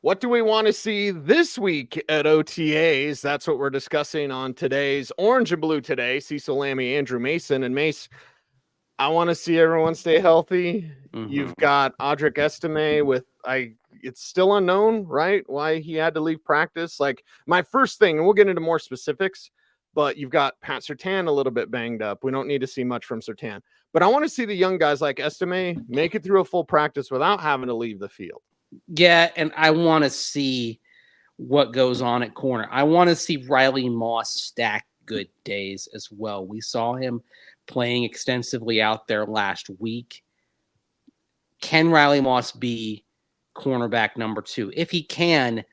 What do we want to see this week at OTAs? That's what we're discussing on today's Orange and Blue Today. Cecil, Lammey, Andrew Mason, and Mace. I want to see everyone stay healthy. You've got Audric Estime with it's still unknown, right? Why he had to leave practice. Like my first thing, and we'll get into more specifics, but you've got Pat Surtain a little bit banged up. We don't need to see much from Surtain. But I want to see the young guys like Estime make it through a full practice without having to leave the field. Yeah, and I want to see what goes on at corner. I want to see Riley Moss stack good days as well. We saw him playing extensively out there last week. Can Riley Moss be cornerback number 2? If he can,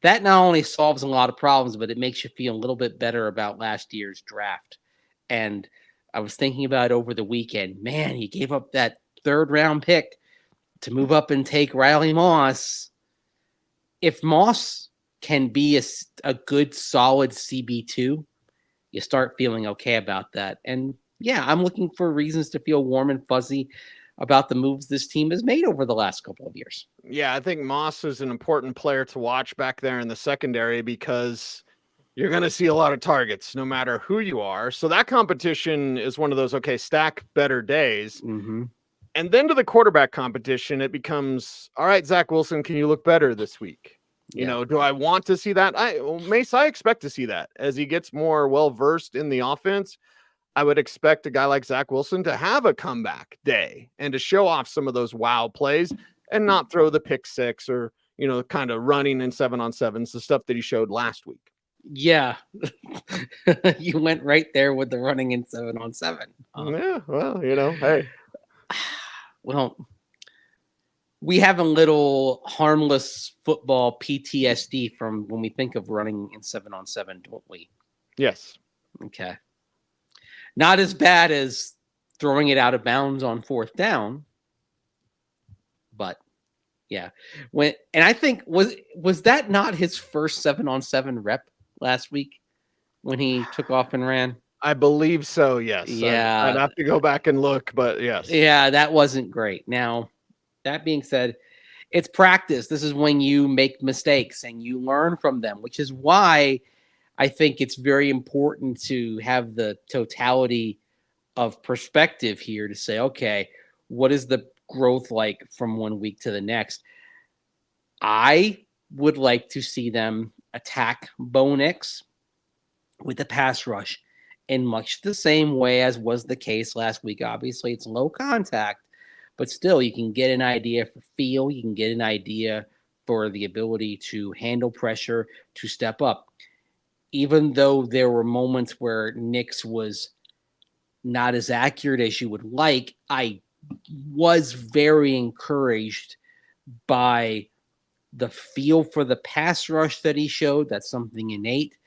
that not only solves a lot of problems, but it makes you feel a little bit better about last year's draft. And I was thinking about it over the weekend. Man, he gave up that 3rd round pick to move up and take Riley Moss. If Moss can be a good, solid CB2, you start feeling okay about that. And yeah, I'm looking for reasons to feel warm and fuzzy about the moves this team has made over the last couple of years. Yeah, I think Moss is an important player to watch back there in the secondary because you're going to see a lot of targets no matter who you are. So that competition is one of those, okay, stack better days. Mm-hmm. And then to the quarterback competition, it becomes, all right, Zach Wilson, can you look better this week? You know, do I want to see that? Mace, I expect to see that as he gets more well-versed in the offense. I would expect a guy like Zach Wilson to have a comeback day and to show off some of those wow plays and not throw the pick 6 or, you know, kind of running in 7-on-7s, the stuff that he showed last week. Yeah. You went right there with the running in 7-on-7. Yeah, well, you know, hey. Well, we have a little harmless football PTSD from when we think of running in 7-on-7, don't we? Yes. Okay. Not as bad as throwing it out of bounds on 4th down, but yeah. I think was that not his first 7-on-7 rep last week when he took off and ran? I believe so, yes. Yeah. I'd have to go back and look, but yes. Yeah, that wasn't great. Now, that being said, it's practice. This is when you make mistakes and you learn from them, which is why I think it's very important to have the totality of perspective here to say, okay, what is the growth like from one week to the next? I would like to see them attack Bo Nix with the pass rush in much the same way as was the case last week. Obviously, it's low contact, but still, you can get an idea for feel. You can get an idea for the ability to handle pressure, to step up. Even though there were moments where Nix was not as accurate as you would like, I was very encouraged by the feel for the pass rush that he showed. That's something innate.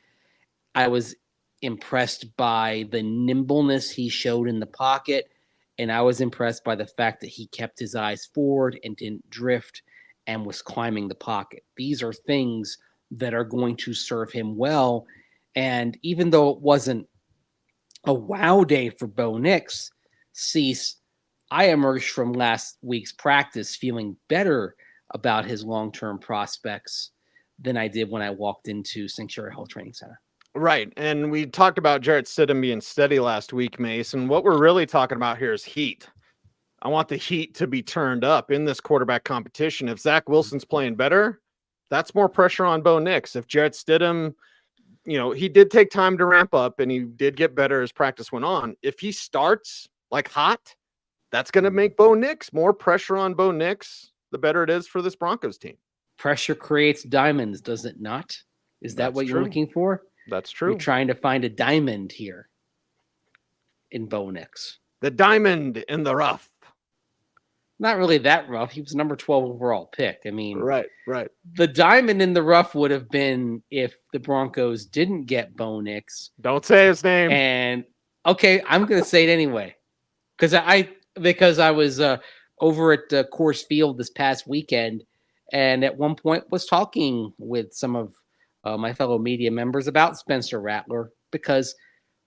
I was impressed by the nimbleness he showed in the pocket, and I was impressed by the fact that he kept his eyes forward and didn't drift and was climbing the pocket. These are things that are going to serve him well. And even though it wasn't a wow day for Bo Nix, Cease, I emerged from last week's practice feeling better about his long-term prospects than I did when I walked into Sanctuary Health Training Center. Right. And we talked about Jarrett Stidham being steady last week, Mason. What we're really talking about here is heat. I want the heat to be turned up in this quarterback competition. If Zach Wilson's playing better, that's more pressure on Bo Nix. If Jarrett Stidham, you know, he did take time to ramp up and he did get better as practice went on. If he starts like hot, that's going to make Bo Nix more pressure on Bo Nix, the better it is for this Broncos team. Pressure creates diamonds, does it not? Is that what you're looking for? That's true. You're trying to find a diamond here in Bo Nix. The diamond in the rough. Not really that rough. He was number 12 overall pick. I mean, right. The diamond in the rough would have been if the Broncos didn't get Bo Nix. Don't say his name. And okay, I'm going to say it anyway, because I was over at Coors Field this past weekend, and at one point was talking with some of my fellow media members about Spencer Rattler, because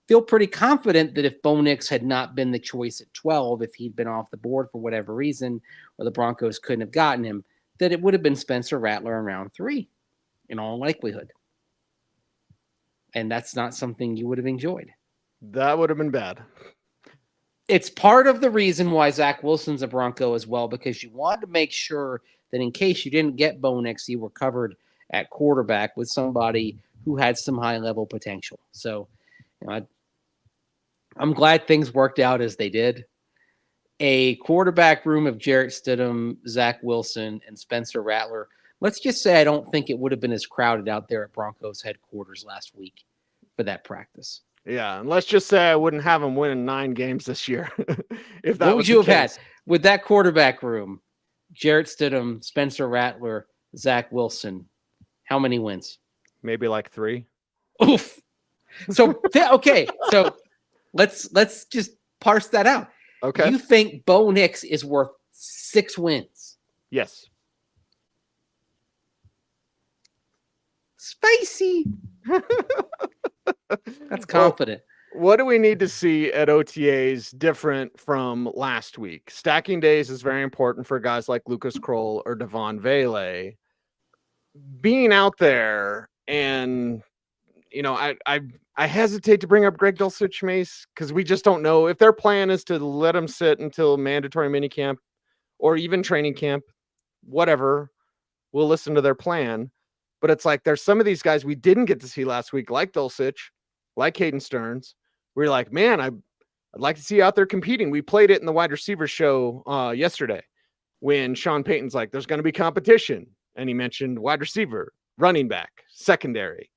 feel pretty confident that if Bo Nix had not been the choice at 12, if he'd been off the board for whatever reason, or the Broncos couldn't have gotten him, that it would have been Spencer Rattler in round 3 in all likelihood. And that's not something you would have enjoyed. That would have been bad. It's part of the reason why Zach Wilson's a Bronco as well, because you wanted to make sure that in case you didn't get Bo Nix, you were covered at quarterback with somebody who had some high-level potential. So I'm glad things worked out as they did. A quarterback room of Jarrett Stidham, Zach Wilson, and Spencer Rattler. Let's just say I don't think it would have been as crowded out there at Broncos headquarters last week for that practice. Yeah, and let's just say I wouldn't have him winning 9 games this year. If that What was would you have case. had with that quarterback room? Jarrett Stidham, Spencer Rattler, Zach Wilson. How many wins? Maybe like 3. Oof. So okay, so let's just parse that out. Okay. You think Bo Nix is worth 6 wins? Yes. Spicy. That's confident. What do we need to see at OTAs different from last week? Stacking days is very important for guys like Lucas Kroll or Devon Vele. Being out there, and I hesitate to bring up Greg Dulcich, Mace, because we just don't know if their plan is to let him sit until mandatory minicamp or even training camp, whatever. We'll listen to their plan. But it's like there's some of these guys we didn't get to see last week, like Dulcich, like Caden Stearns. We're like, man, I'd like to see you out there competing. We played it in the wide receiver show yesterday when Sean Payton's like, there's going to be competition. And he mentioned wide receiver, running back, secondary.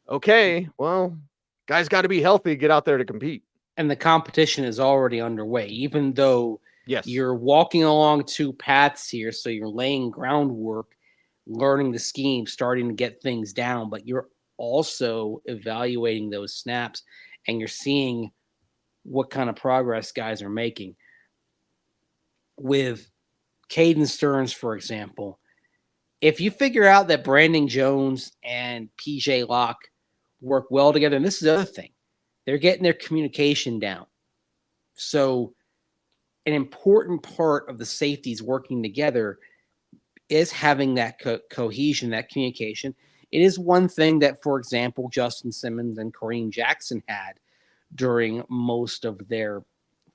Okay, well, guys got to be healthy, get out there to compete. And the competition is already underway, even though yes, you're walking along 2 paths here. So you're laying groundwork, learning the scheme, starting to get things down, but you're also evaluating those snaps and you're seeing what kind of progress guys are making. With Caden Stearns, for example, if you figure out that Brandon Jones and PJ Locke work well together, and this is the other thing, they're getting their communication down. So an important part of the safeties working together is having that cohesion, that communication. It is one thing that, for example, Justin Simmons and Kareem Jackson had during most of their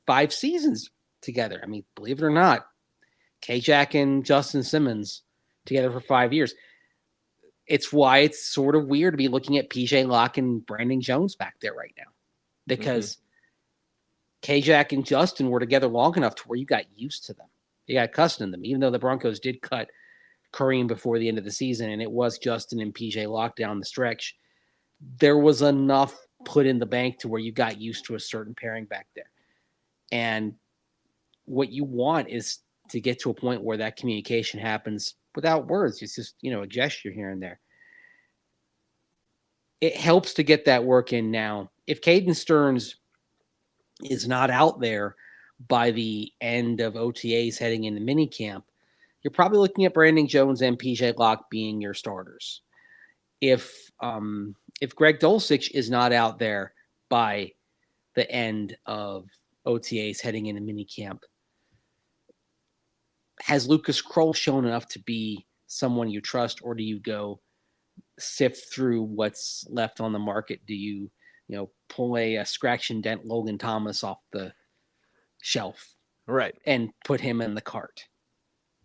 5 seasons together. I mean, believe it or not, K-Jack and Justin Simmons together for 5 years. It's why it's sort of weird to be looking at PJ Locke and Brandon Jones back there right now, because K-Jack and Justin were together long enough to where you got used to them. You got accustomed to them, even though the Broncos did cut Kareem before the end of the season, and it was Justin and PJ Locke down the stretch. There was enough put in the bank to where you got used to a certain pairing back there. And what you want is to get to a point where that communication happens without words. It's just, a gesture here and there. It helps to get that work in now. If Caden Stearns is not out there by the end of OTAs heading into minicamp, you're probably looking at Brandon Jones and PJ Locke being your starters. If Greg Dulcich is not out there by the end of OTAs heading into minicamp, has Lucas Kroll shown enough to be someone you trust, or do you go sift through what's left on the market? Do you, pull a scratch and dent Logan Thomas off the shelf, right, and put him in the cart?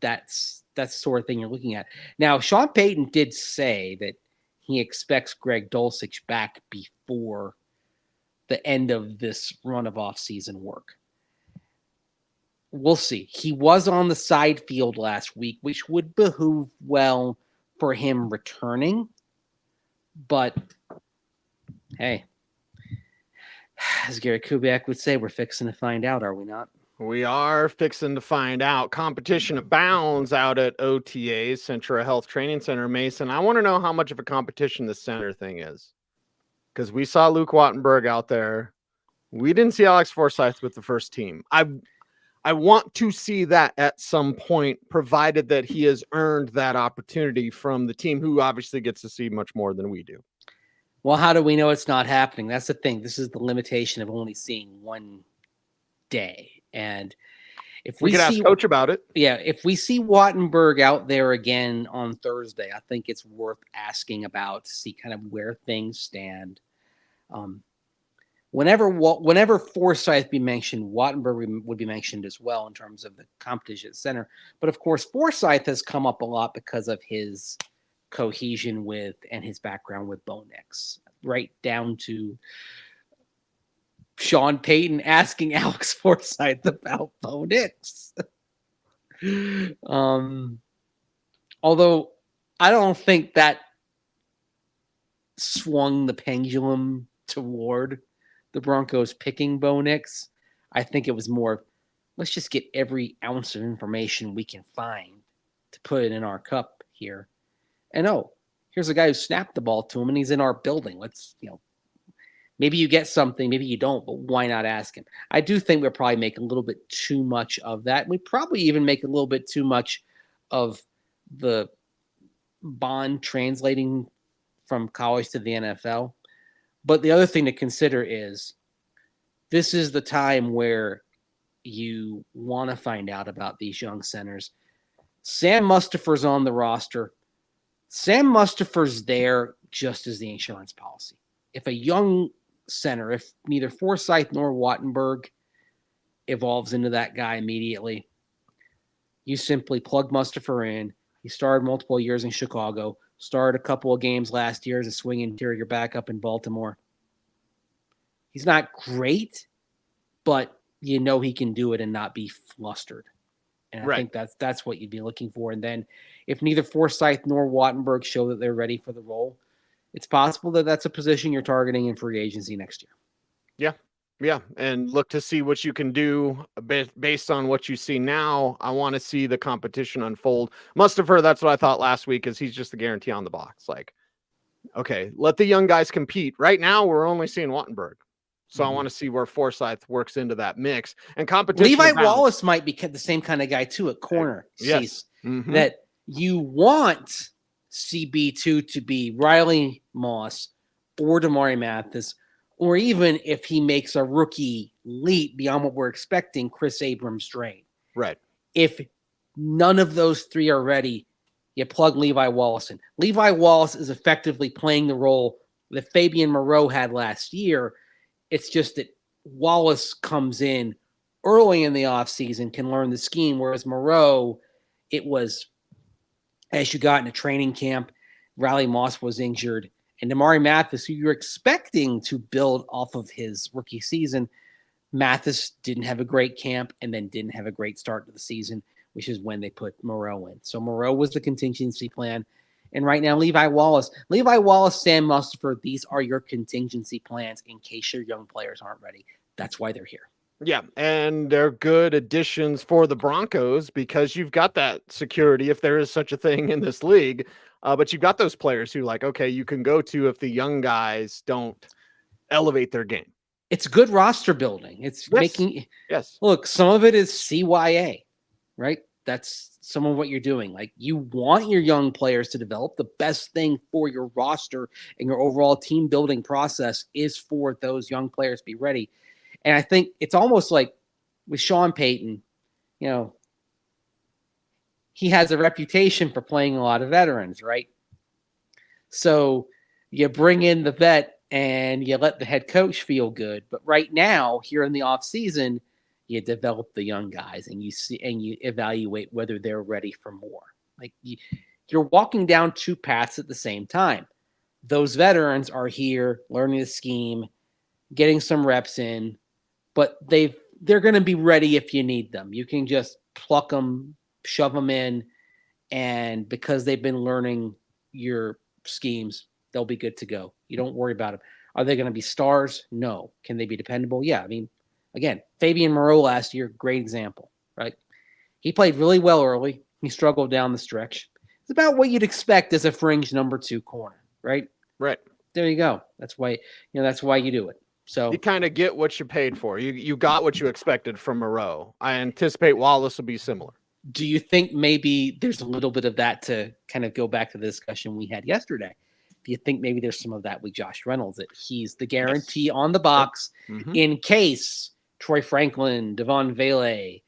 That's the sort of thing you're looking at. Now, Sean Payton did say that he expects Greg Dulcich back before the end of this run of off-season work. We'll see. He was on the side field last week, which would behoove well for him returning. But, hey, as Gary Kubiak would say, we're fixing to find out, are we not? We are fixing to find out. Competition abounds out at OTAs, Centura Health Training Center, Mason. I want to know how much of a competition the center thing is, because we saw Luke Wattenberg out there. We didn't see Alex Forsyth with the first team. I want to see that at some point, provided that he has earned that opportunity from the team, who obviously gets to see much more than we do. Well, how do we know it's not happening? That's the thing. This is the limitation of only seeing one day. And If We could ask Coach about it. Yeah, if we see Wattenberg out there again on Thursday, I think it's worth asking about to see kind of where things stand. Whenever Forsyth be mentioned, Wattenberg would be mentioned as well in terms of the competition at center. But of course, Forsyth has come up a lot because of his cohesion with and his background with Bo Nix, right down to Sean Payton asking Alex Forsyth about Bo Nix. Although I don't think that swung the pendulum toward the Broncos picking Bo Nix. I think it was more, let's just get every ounce of information we can find to put it in our cup here. And here's a guy who snapped the ball to him and he's in our building. Let's, maybe you get something, maybe you don't, but why not ask him? I do think we'll probably make a little bit too much of that. We probably even make a little bit too much of the bond translating from college to the NFL. But the other thing to consider is this is the time where you want to find out about these young centers. Sam Mustipher's on the roster. Sam Mustipher's there just as the insurance policy. If a young center, if neither Forsyth nor Wattenberg evolves into that guy immediately, you simply plug Mustipher in. He started multiple years in Chicago, started a couple of games last year as a swing interior backup in Baltimore. He's not great, but he can do it and not be flustered. And I think that's what you'd be looking for. And then if neither Forsyth nor Wattenberg show that they're ready for the role, it's possible that that's a position you're targeting in free agency next year. Yeah. Yeah. And look to see what you can do based on what you see now. I want to see the competition unfold. Mustipher, that's what I thought last week, is he's just the guarantee on the box. Like, okay, let the young guys compete. Right now, we're only seeing Wattenberg. So I want to see where Forsyth works into that mix. And competition. Levi Wallace might be the same kind of guy, too, at corner. Yes. That you want CB2 to be Riley Moss or Damari Mathis, or even if he makes a rookie leap beyond what we're expecting, Chris Abrams-Drain. Right. If none of those three are ready, you plug Levi Wallace in. Levi Wallace is effectively playing the role that Fabian Moreau had last year. It's just that Wallace comes in early in the offseason, can learn the scheme, whereas Moreau, it was as you got into training camp, Riley Moss was injured, and Damari Mathis, who you're expecting to build off of his rookie season, Mathis didn't have a great camp and then didn't have a great start to the season, which is when they put Moreau in. So Moreau was the contingency plan. And right now, Levi Wallace, Sam Mustipher, these are your contingency plans in case your young players aren't ready. That's why they're here. Yeah, and they're good additions for the Broncos because you've got that security, if there is such a thing in this league. But you've got those players who, like, okay, you can go to if the young guys don't elevate their game. It's good roster building. It's making – look, some of it is CYA, right? That's some of what you're doing. Like, you want your young players to develop. The best thing for your roster and your overall team building process is for those young players to be ready. And I think it's almost like with Sean Payton, he has a reputation for playing a lot of veterans, right? So you bring in the vet and you let the head coach feel good. But right now, here in the offseason, you develop the young guys and you see and you evaluate whether they're ready for more. Like you're walking down two paths at the same time. Those veterans are here learning the scheme, getting some reps in, but they're going to be ready if you need them. You can just pluck them, shove them in, and because they've been learning your schemes, they'll be good to go. You don't worry about them. Are they going to be stars? No. Can they be dependable? Yeah. I mean, again, Fabian Moreau last year, great example, right? He played really well early. He struggled down the stretch. It's about what you'd expect as a fringe number 2 corner, right? Right. There you go. That's why you do it. So you kind of get what you paid for. You got what you expected from Moreau. I anticipate Wallace will be similar. Do you think maybe there's a little bit of that to kind of go back to the discussion we had yesterday? Do you think maybe there's some of that with Josh Reynolds, that he's the guarantee on the box in case Troy Franklin, Devon Vele,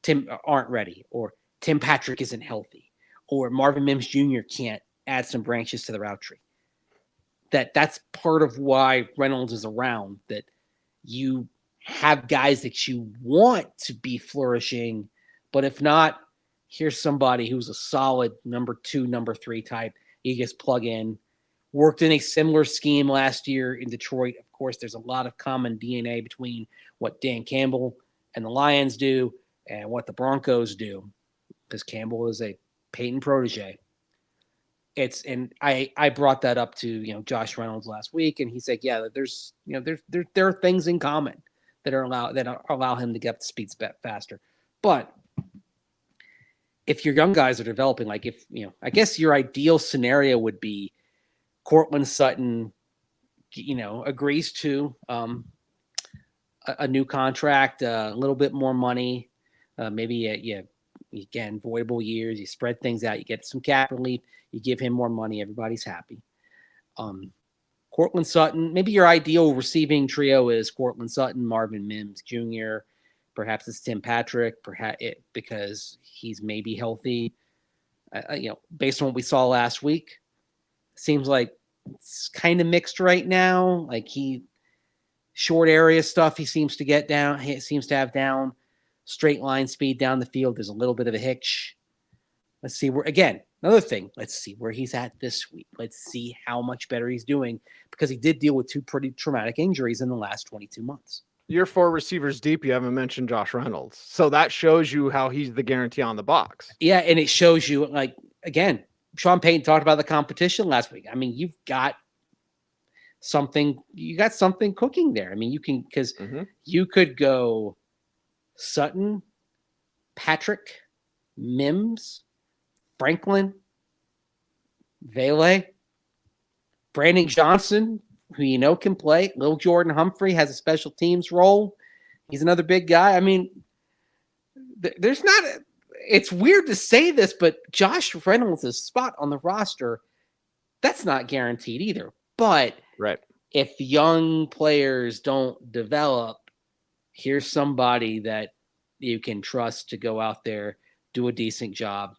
Tim aren't ready, or Tim Patrick isn't healthy, or Marvin Mims Jr. can't add some branches to the route tree. That's part of why Reynolds is around, that you have guys that you want to be flourishing, but if not, here's somebody who's a solid number 2, number 3 type. You just plug in. Worked in a similar scheme last year in Detroit. Of course, there's a lot of common DNA between what Dan Campbell and the Lions do and what the Broncos do, because Campbell is a Peyton protege. And I brought that up to Josh Reynolds last week, and he said, yeah, there are things in common that allow him to get up to speed faster. But if your young guys are developing, like I guess your ideal scenario would be Cortland Sutton, agrees to a new contract, a little bit more money, maybe again, voidable years. You spread things out, you get some cap relief, you give him more money, everybody's happy. Cortland Sutton, maybe your ideal receiving trio is Cortland Sutton, Marvin Mims Jr., perhaps it's Tim Patrick, because he's maybe healthy. Based on what we saw last week, seems like it's kind of mixed right now. Like short area stuff he seems to get down. He seems to have down. Straight line speed down the field, there's a little bit of a hitch. Let's see another thing. Let's see where he's at this week. Let's see how much better he's doing, because he did deal with 2 pretty traumatic injuries in the last 22 months. You're 4 receivers deep. You haven't mentioned Josh Reynolds. So that shows you how he's the guarantee on the box. Yeah, and it shows you, again, Sean Payton talked about the competition last week. I mean, you got something cooking there. I mean, you could go Sutton, Patrick, Mims, Franklin, Vele, Brandon Johnson, who can play. Lil Jordan Humphrey has a special teams role. He's another big guy. I mean, it's weird to say this, but Josh Reynolds' spot on the roster, that's not guaranteed either. But right, if young players don't develop, here's somebody that you can trust to go out there, do a decent job.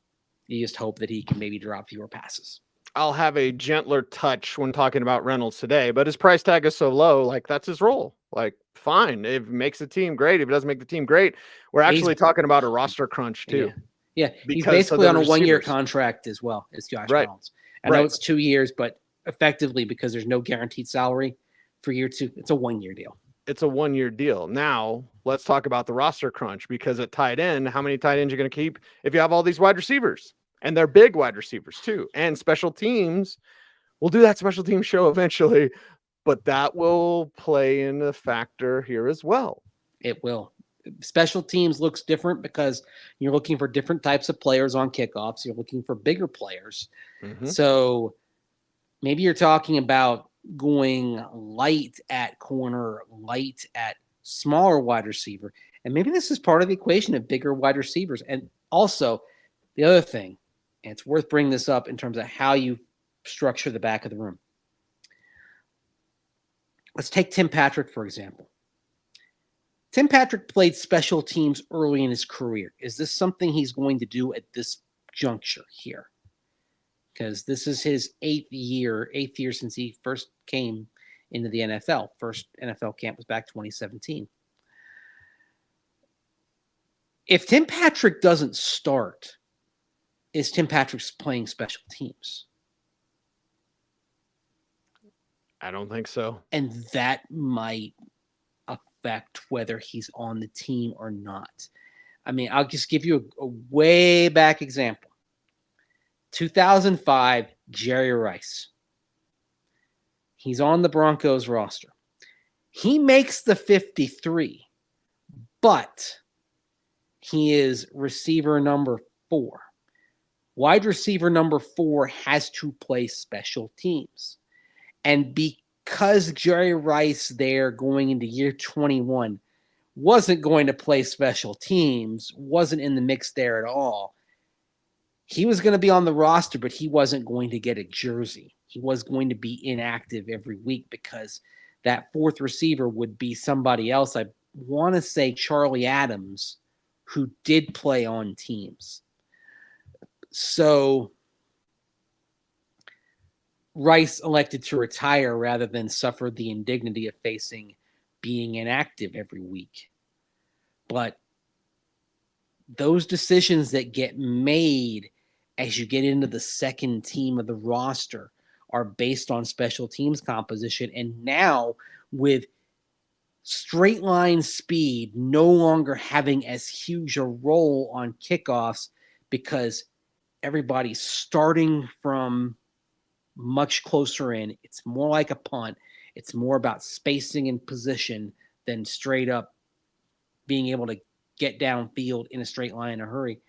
You just hope that he can maybe drop fewer passes. I'll have a gentler touch when talking about Reynolds today, but his price tag is so low, like that's his role. Like, fine. If it makes the team great, if it doesn't make the team great, we're actually talking about a roster crunch too. Yeah. He's basically on a 1-year contract as well as Josh Reynolds. I know it's 2 years, but effectively, because there's no guaranteed salary for year 2, it's a 1-year deal. It's a 1-year deal. Now let's talk about the roster crunch, because at tight end, how many tight ends you're going to keep if you have all these wide receivers? And they're big wide receivers too. And special teams, we'll do that special team show eventually, but that will play in a factor here as well. It will. Special teams looks different because you're looking for different types of players on kickoffs. You're looking for bigger players. Mm-hmm. So maybe you're talking about going light at corner, light at smaller wide receiver. And maybe this is part of the equation of bigger wide receivers. And also the other thing, and it's worth bringing this up in terms of how you structure the back of the room. Let's take Tim Patrick, for example. Tim Patrick played special teams early in his career. Is this something he's going to do at this juncture here? Because this is his 8th year since he first came into the NFL. First NFL camp was back 2017. If Tim Patrick doesn't start, is Tim Patrick's playing special teams? I don't think so. And that might affect whether he's on the team or not. I mean, I'll just give you a way back example. 2005, Jerry Rice. He's on the Broncos roster. He makes the 53, but he is receiver number 4. Wide receiver number 4 has to play special teams. And because Jerry Rice there going into year 21 wasn't going to play special teams, wasn't in the mix there at all, he was going to be on the roster, but he wasn't going to get a jersey. He was going to be inactive every week because that 4th receiver would be somebody else. I want to say Charlie Adams who did play on teams. So Rice elected to retire rather than suffer the indignity of facing being inactive every week. But those decisions that get made as you get into the second team of the roster are based on special teams composition. And now with straight line speed no longer having as huge a role on kickoffs because everybody's starting from much closer in. It's more like a punt. It's more about spacing and position than straight up being able to get downfield in a straight line in a hurry.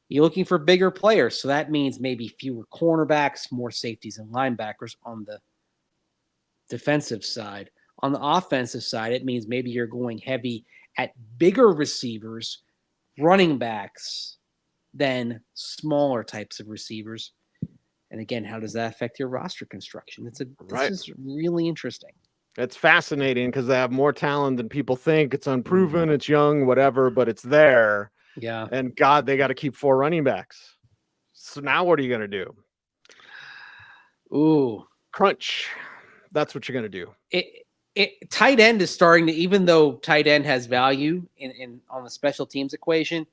You're looking for bigger players. So that means maybe fewer cornerbacks, more safeties and linebackers on the defensive side. On the offensive side, it means maybe you're going heavy at bigger receivers, running backs, than smaller types of receivers. And again, how does that affect your roster construction? This is really interesting. It's fascinating because they have more talent than people think. It's unproven, it's young, whatever, but it's there. Yeah. And God, they got to keep 4 running backs. So now what are you going to do? Ooh. Crunch. That's what you're going to do. Tight end is starting to, even though tight end has value in on the special teams equation,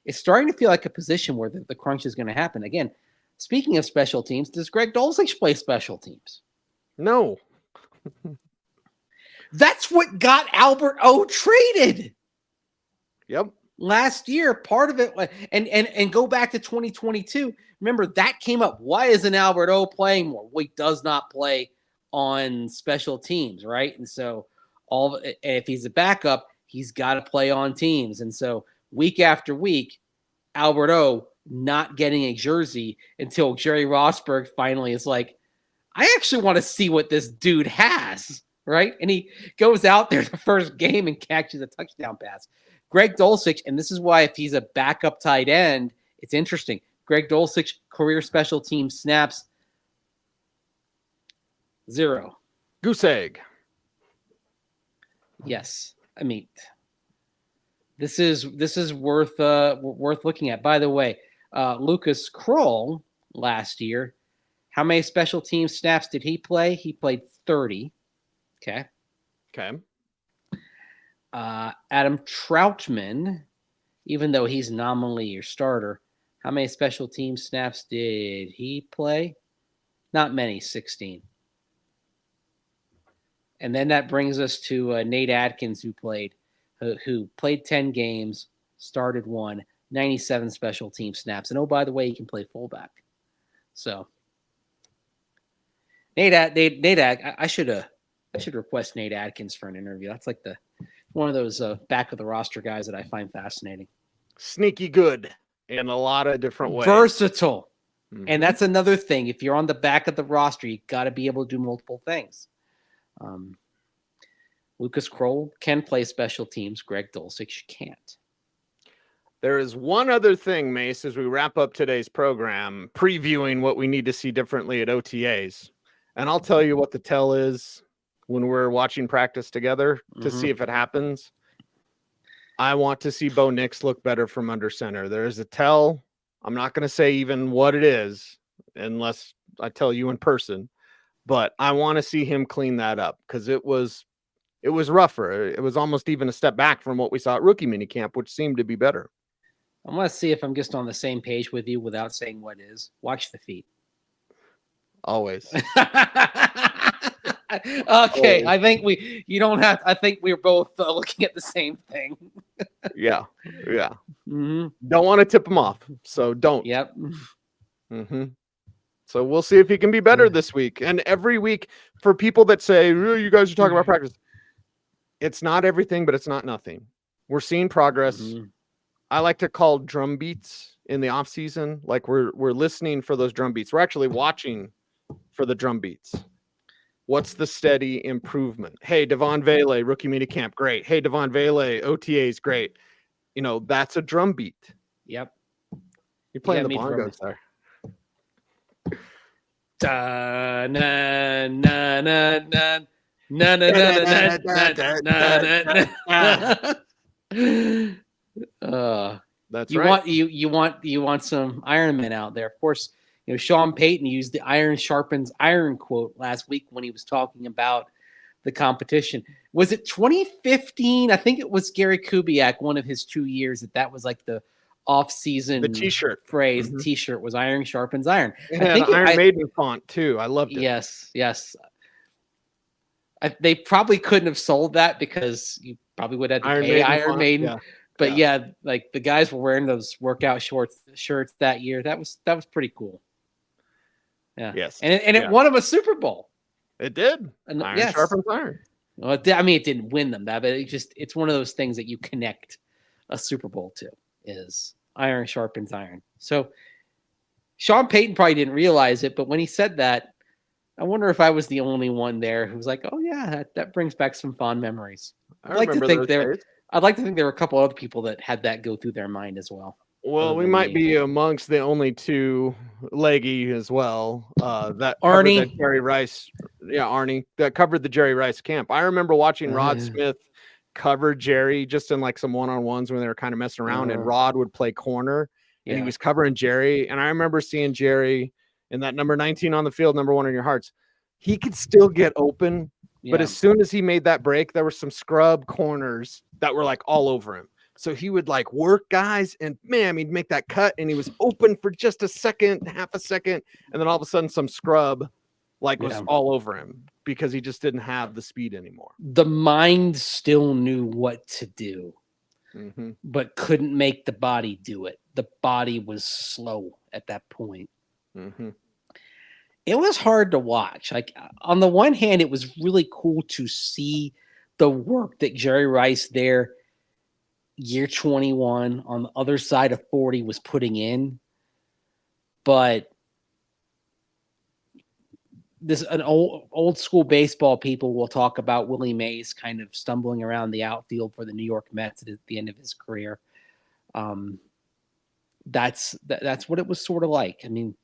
it's starting to feel like a position where the crunch is going to happen. Again, speaking of special teams, does Greg Dulcich play special teams? No. That's what got Albert O traded. Yep. Last year, part of it, and go back to 2022. Remember, that came up. Why isn't Albert O playing more? Well, he does not play on special teams, right? And so if he's a backup, he's got to play on teams. And so week after week, Albert O not getting a jersey until Jerry Rosberg finally is like, I actually want to see what this dude has, right? And he goes out there the first game and catches a touchdown pass. Greg Dulcich, and this is why if he's a backup tight end, it's interesting. Greg Dulcich, career special team snaps, 0. Goose egg. Yes. I mean, this is worth looking at. By the way, Lucas Kroll last year, how many special team snaps did he play? He played 30. Okay. Adam Troutman, even though he's nominally your starter, how many special team snaps did he play? Not many, 16. And then that brings us to Nate Adkins, who played 10 games, started 1, 97 special team snaps. And oh, by the way, he can play fullback. So I should request Nate Adkins for an interview. That's like one of those back of the roster guys that I find fascinating. Sneaky good in a lot of different ways. Versatile. Mm-hmm. And that's another thing. If you're on the back of the roster, you got to be able to do multiple things. Lucas Kroll can play special teams. Greg Dulcich can't. There is one other thing, Mace, as we wrap up today's program, previewing what we need to see differently at OTAs. And I'll tell you what the tell is when we're watching practice together to see if it happens. I want to see Bo Nix look better from under center. There is a tell. I'm not going to say even what it is unless I tell you in person, but I want to see him clean that up because it was rougher. It was almost even a step back from what we saw at rookie minicamp, which seemed to be better. I want to see if I'm just on the same page with you without saying what is. Watch the feet. Always. Okay, I think I think we're both looking at the same thing. Yeah. Mm-hmm. Don't want to tip him off, so don't. Yep. Mm-hmm. So we'll see if he can be better this week. And every week, for people that say, oh, you guys are talking about practice, it's not everything, but it's not nothing. We're seeing progress. Mm-hmm. I like to call drum beats in the off season. Like we're listening for those drum beats. We're actually watching for the drum beats. What's the steady improvement? Hey, Devon Vele, rookie minicamp, great. Hey, Devon Vele, OTAs, great. You know, that's a drum beat. Yep. You're playing the bongos there. Da, na, na, na, na, na, na, na, na, na, na, na, na. That's you right. want some Iron Men out there. Of course, Sean Payton used the iron sharpens iron quote last week when he was talking about the competition. Was it 2015? I think it was Gary Kubiak, one of his 2 years that was like the off-season The T-shirt phrase. Mhm. T-shirt was iron sharpens iron. It I had think Iron Maiden font too. I loved it. yes. They probably couldn't have sold that because you probably would have had to Iron pay Maiden Iron font. Maiden. Yeah. But yeah, like the guys were wearing those workout shirts that year. That was pretty cool. Yeah. Yes. And it won him a Super Bowl. It did. And Iron yes. sharpens iron. Well, it didn't win them that, but it's one of those things that you connect a Super Bowl to is iron sharpens iron. So Sean Payton probably didn't realize it, but when he said that, I wonder if I was the only one there who was like, "Oh yeah, that brings back some fond memories." I remember those days. I'd like to think there were a couple other people that had that go through their mind as well. Well, we might be amongst the only two leggy as well. That covered Arnie. that Jerry Rice. Yeah, Arnie that covered the Jerry Rice camp. I remember watching Rod Smith cover Jerry just in like some one-on-ones when they were kind of messing around, and Rod would play corner and he was covering Jerry. And I remember seeing Jerry in that number 19 on the field, number 1 in your hearts. He could still get open, but as soon as he made that break, there were some scrub corners that were like all over him. So he would like work guys and man, he'd make that cut and he was open for just a second, half a second. And then all of a sudden some scrub was all over him because he just didn't have the speed anymore. The mind still knew what to do, but couldn't make the body do it. The body was slow at that point. It was hard to watch. Like on the one hand, it was really cool to see the work that Jerry Rice there, year 21 on the other side of 40 was putting in. But an old school baseball people will talk about Willie Mays kind of stumbling around the outfield for the New York Mets at the end of his career. That's what it was sort of like. I mean,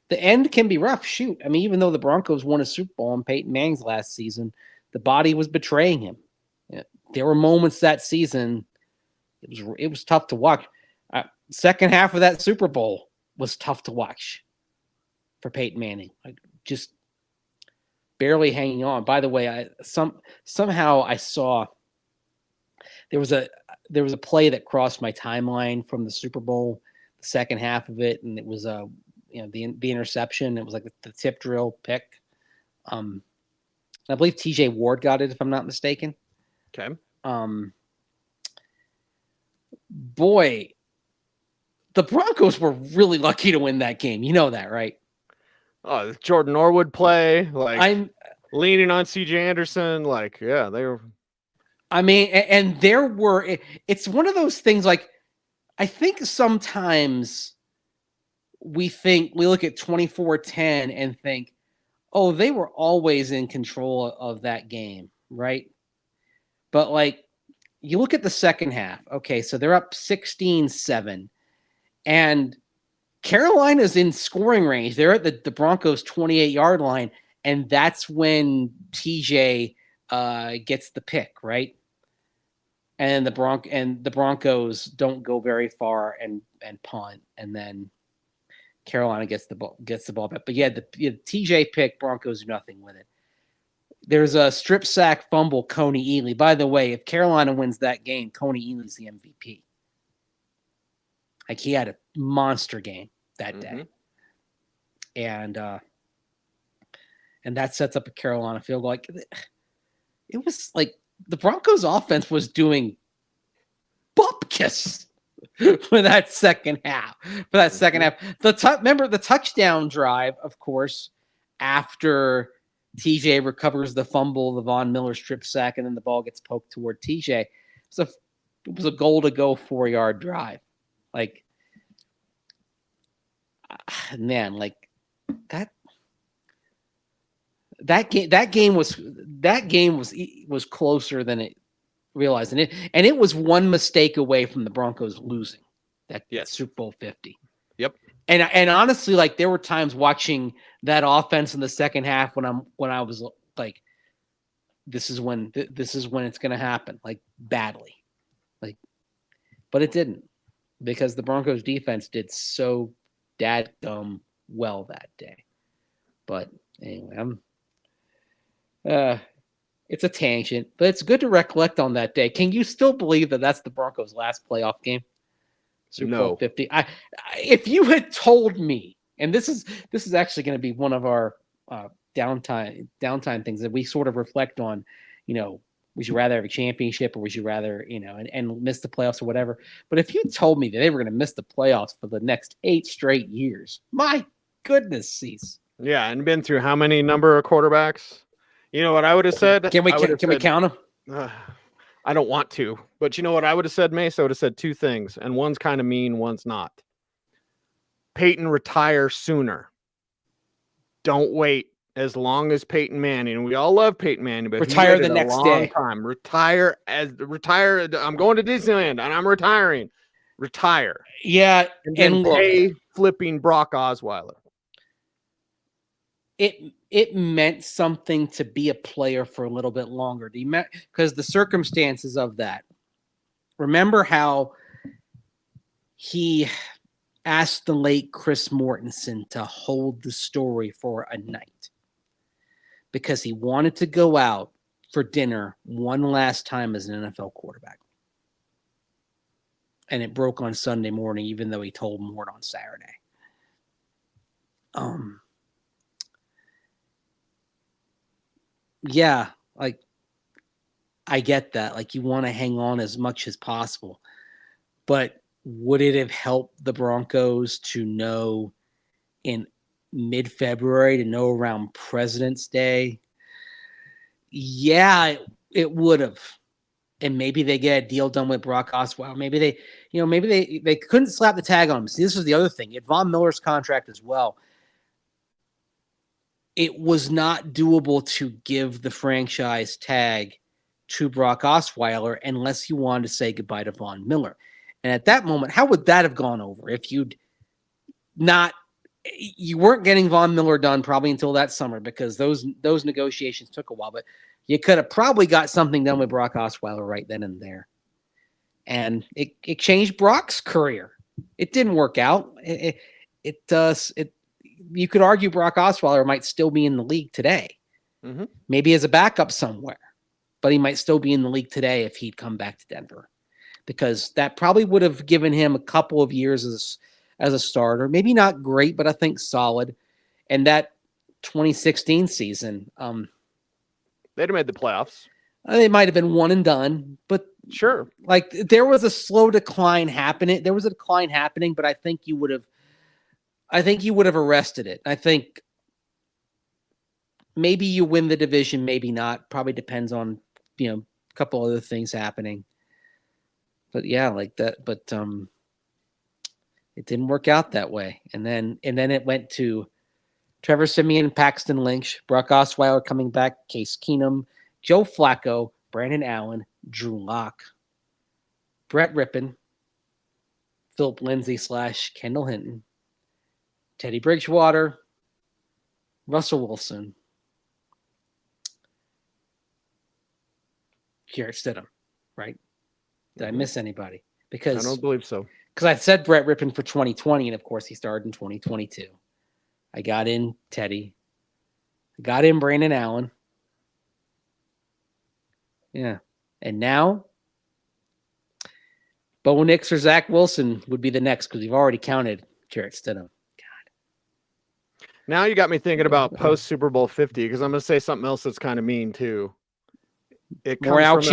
the end can be rough. Shoot. I mean, even though the Broncos won a Super Bowl in Peyton Manning's last season, the body was betraying him. There were moments that season. It was tough to watch. Second half of that Super Bowl was tough to watch for Peyton Manning. Just barely hanging on. By the way, somehow I saw there was a play that crossed my timeline from the Super Bowl, the second half of it, and it was the interception. It was like the tip drill pick. I believe TJ Ward got it, if I'm not mistaken. Okay. Boy, the Broncos were really lucky to win that game. You know that, right? Oh, the Jordan Norwood play, I'm leaning on CJ Anderson. They were. I mean, and there were. It's one of those things. Like, I think sometimes we look at 24-10 and think, oh, they were always in control of that game, right? But you look at the second half. Okay, so they're up 16-7, and Carolina's in scoring range. They're at the Broncos 28-yard line, and that's when TJ gets the pick, right? And the Broncos don't go very far and punt, and then Carolina gets the ball back. But yeah, the TJ pick, Broncos do nothing with it. There's a strip sack fumble, Coney Ealy. By the way, if Carolina wins that game, Coney Ealy's the MVP. He had a monster game that day. And that sets up a Carolina field goal. It was like the Broncos offense was doing bupkis for that second half. Remember the touchdown drive, of course, after TJ recovers the fumble, the Von Miller strip sack, and then the ball gets poked toward TJ. So it was a goal to go 4-yard drive. Man, that game was closer than it realized, and it was one mistake away from the Broncos losing that Super Bowl 50. Yep. And honestly, there were times watching that offense in the second half when I was like, this is when it's going to happen, badly, but it didn't. because the Broncos defense did so dadgum well that day. But anyway, it's a tangent, but it's good to recollect on that day. Can you still believe that that's the Broncos' last playoff game? Super Bowl 50. If you had told me, and this is actually going to be one of our downtime things that we sort of reflect on, would you rather have a championship or would you rather, and miss the playoffs or whatever? But if you told me that they were going to miss the playoffs for the next 8 straight years, my goodness, Cecil. Yeah, and been through how many number of quarterbacks? You know what I would have said? Can we count them? I don't want to, but you know what I would have said, Mace? I would have said 2 things, and one's kind of mean, one's not. Peyton, retire sooner. Don't wait as long as Peyton Manning. We all love Peyton Manning, but retire the next day. Retire. I'm going to Disneyland and I'm retiring. Retire. Yeah, and then pay flipping Brock Osweiler. It meant something to be a player for a little bit longer. Because the circumstances of that. Remember how he asked the late Chris Mortensen to hold the story for a night because he wanted to go out for dinner one last time as an NFL quarterback. And it broke on Sunday morning, even though he told Mort on Saturday. Yeah, like, I get that. Like, you want to hang on as much as possible. But would it have helped the Broncos to know in mid-February, to know around President's Day? Yeah, it would have. And maybe they get a deal done with Brock Osweiler. Maybe they couldn't slap the tag on him. See, this was the other thing. At Von Miller's contract as well. It was not doable to give the franchise tag to Brock Osweiler unless you wanted to say goodbye to Von Miller. And at that moment, how would that have gone over if you weren't getting Von Miller done probably until that summer because those negotiations took a while, but you could have probably got something done with Brock Osweiler right then and there. And it changed Brock's career. It didn't work out. You could argue Brock Osweiler might still be in the league today. Mm-hmm. Maybe as a backup somewhere, but he might still be in the league today if he'd come back to Denver, because that probably would have given him a couple of years as a starter. Maybe not great, but I think solid. And that 2016 season, they'd have made the playoffs. They might have been one and done, but sure, like there was a slow decline happening. There was a decline happening, but I think you would have arrested it. I think maybe you win the division, maybe not. Probably depends on, a couple other things happening. But yeah, like that. But it didn't work out that way. And then it went to Trevor Siemian, Paxton Lynch, Brock Osweiler coming back, Case Keenum, Joe Flacco, Brandon Allen, Drew Lock, Brett Rippon, Philip Lindsay / Kendall Hinton, Teddy Bridgewater, Russell Wilson, Jarrett Stidham, right? Did I miss anybody? Because I don't believe so. Because I said Brett Rippon for 2020, and of course he started in 2022. I got in Teddy. I got in Brandon Allen. Yeah. And now Bo Nix or Zach Wilson would be the next because we've already counted Jarrett Stidham. Now you got me thinking about post Super Bowl 50 because I'm going to say something else that's kind of mean too. It comes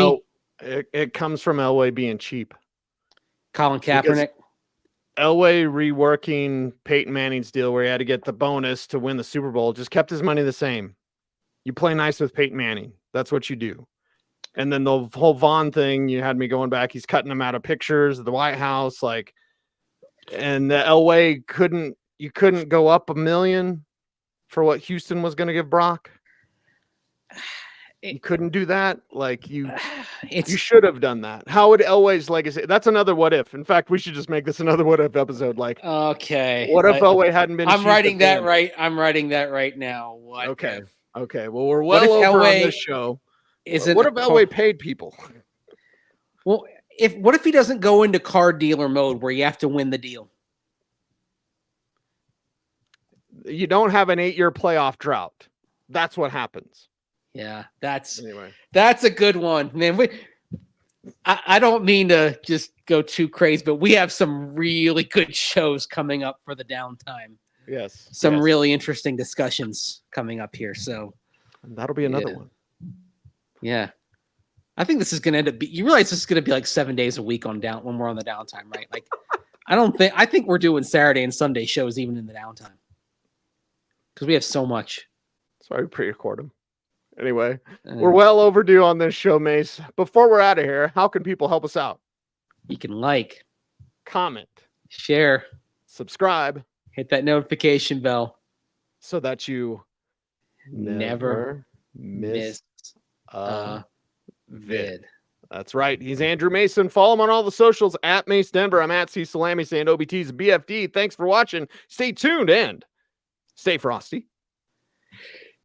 from Elway being cheap. Colin Kaepernick. Elway reworking Peyton Manning's deal where he had to get the bonus to win the Super Bowl just kept his money the same. You play nice with Peyton Manning. That's what you do. And then the whole Vaughn thing, you had me going back. He's cutting him out of pictures of the White House, and the Elway you couldn't go up $1 million for what Houston was going to give Brock. You couldn't do that. You should have done that. How would Elway's legacy? That's another what if. In fact, we should just make this another what if episode. Okay. What if Elway hadn't been? I'm writing that right. I'm writing that right now. What? Okay. If? Okay. Well, we're well over Elway, on this show. What if Elway paid people? Well, what if he doesn't go into card dealer mode where you have to win the deal? You don't have an 8-year playoff drought. That's what happens. Yeah, that's Anyway. That's a good one, man. I don't mean to just go too crazy, but we have some really good shows coming up for the downtime. Yes. Some really interesting discussions coming up here. So that'll be another one. Yeah. I think this is going to end up you realize this is going to be like 7 days a week when we're on the downtime, right? Like, I think we're doing Saturday and Sunday shows even in the downtime because we have so much. That's why we pre-record them. Anyway, we're well overdue on this show, Mace. Before we're out of here, how can people help us out? You can like, comment, share, subscribe, hit that notification bell so that you never miss a vid. That's right. He's Andrew Mason. Follow him on all the socials at Mace Denver. I'm at Cecil Lammey saying OBT's BFD. Thanks for watching. Stay tuned and stay frosty.